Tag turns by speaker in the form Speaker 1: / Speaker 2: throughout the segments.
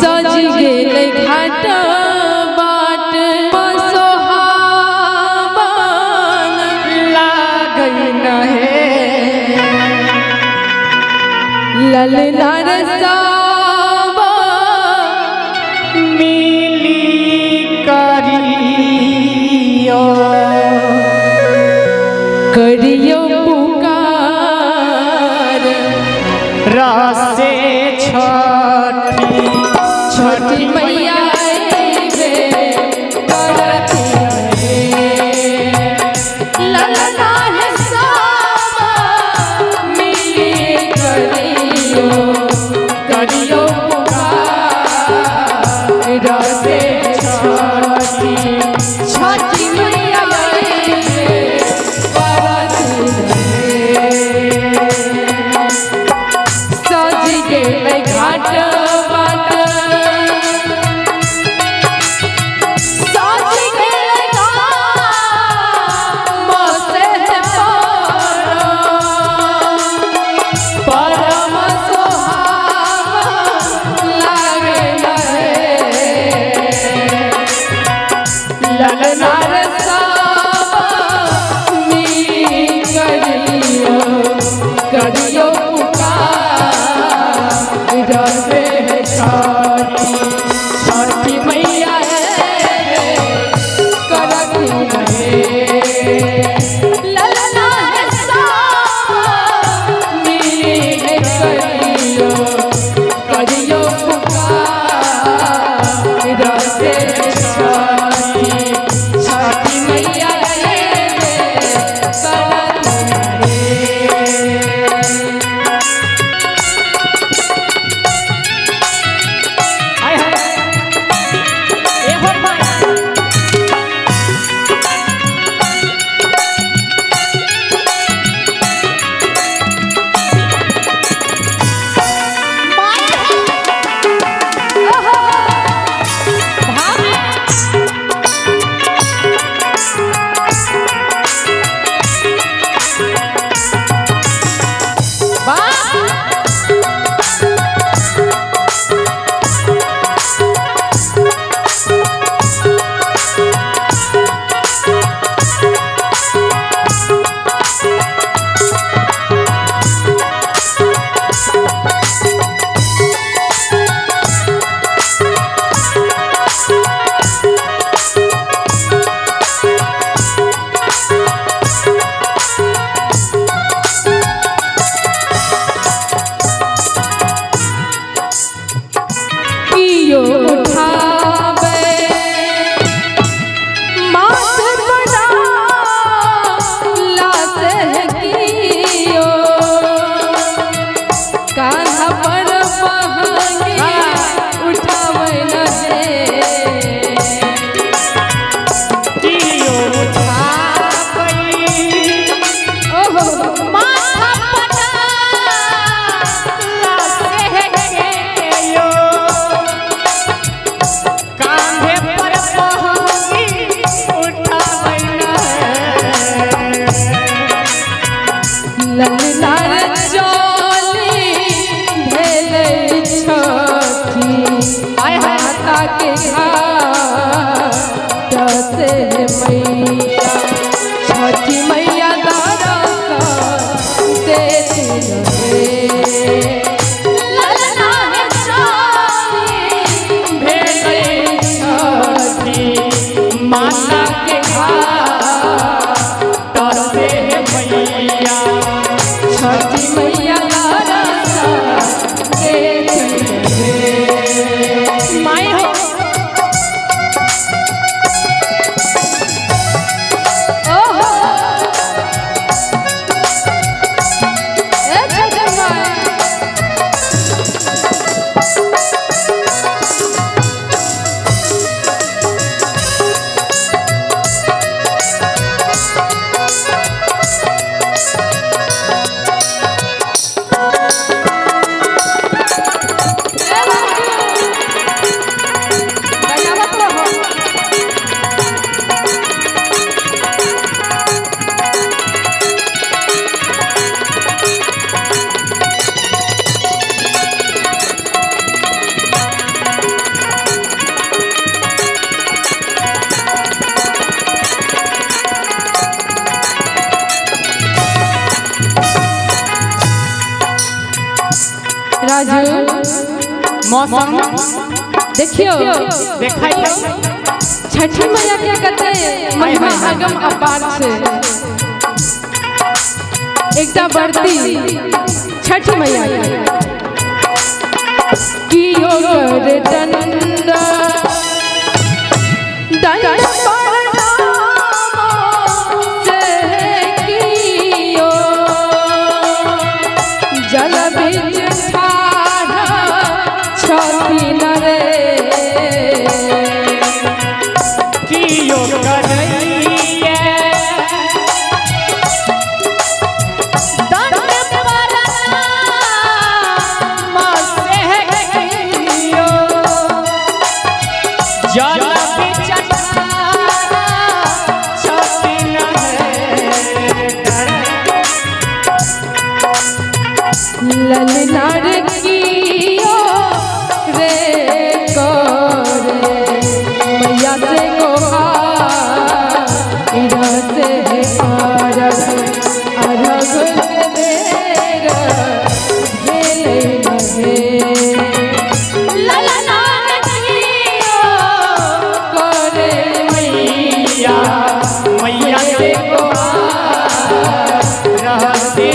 Speaker 1: सज गेल घाट बाट सोहावन लागन है ललना रसावा मिली करियो करियो पुकार रासे छठी मैया राजू
Speaker 2: मौसम
Speaker 1: देखियो
Speaker 2: देखाइए।
Speaker 1: छठी मैया क्या कहते हैं, महिमा अगम अपार से एकटा बढ़ती छठी मैया की ओकर डंडा जल बिच ठाढ़ छठी नरे
Speaker 2: कियो करैये दंड परनाम से कियो जल बिच ठाढ़ छठी
Speaker 1: ललनार कियो रे करे मैया से गोहार से अरघ के देर भेले लगे ललनार कियो करे
Speaker 2: मैया मैया से गोहार रहते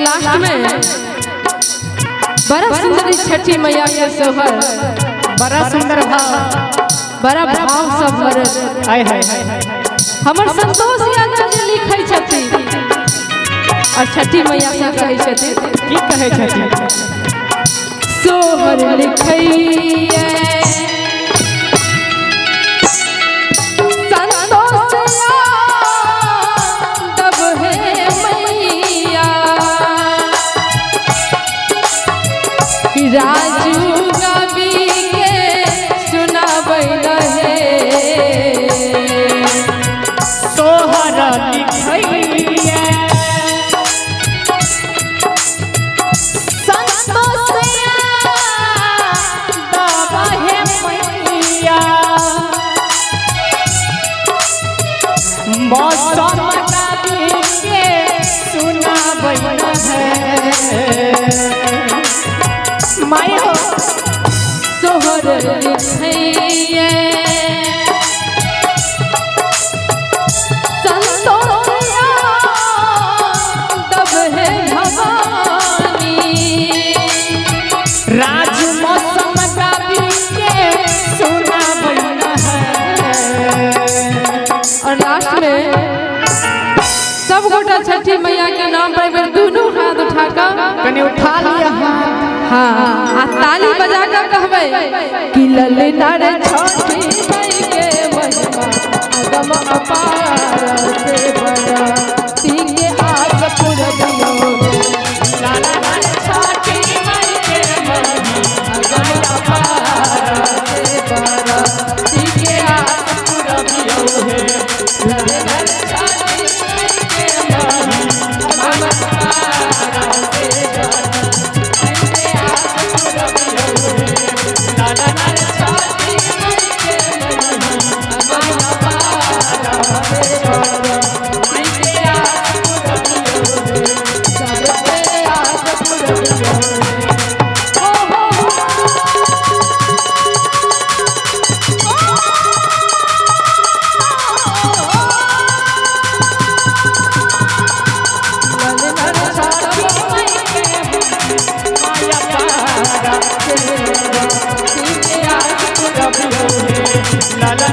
Speaker 1: लास्ट में बड़ा सुंदर छठी मैया के सोहर,
Speaker 2: बड़ा सुंदर भाव,
Speaker 1: बड़ा भाव सब भरल।
Speaker 2: हाय हाय
Speaker 1: हमर संतोष यादव जी लिखै छथिन और छठी मैया से कहै छथिन,
Speaker 2: की कहै छथिन?
Speaker 1: सोहर लिखैये राजू कवि के सुनाबै रहे,
Speaker 2: सोहर लिखैये
Speaker 1: संतोषिया
Speaker 2: दबहे मैया, मौसम कवि के सुनाबै रहे। माया
Speaker 1: सोहर लिखैये संतोषिया दबहे भवानी,
Speaker 2: राज मौसम कवि के सुनाबै रहे।
Speaker 1: और लास्ट में सब गोटा छठी मैया के नाम पर एक बार दोनों हाथ उठाकर
Speaker 2: कने उठा लिया हाथ,
Speaker 1: हाँ आ ताली बजा कर कहबै कि ललना रे छठी मई के महिमा अगम अपार से बड़ा, तीके आस पुरबियो
Speaker 2: लाला रे छठी मई के महिमा
Speaker 1: अगम अपार से बड़ा, तीके आस पुरबियो
Speaker 2: हे।
Speaker 1: ललना रे छठी मई के महिमा अगम अपार से बड़ा,
Speaker 2: लाला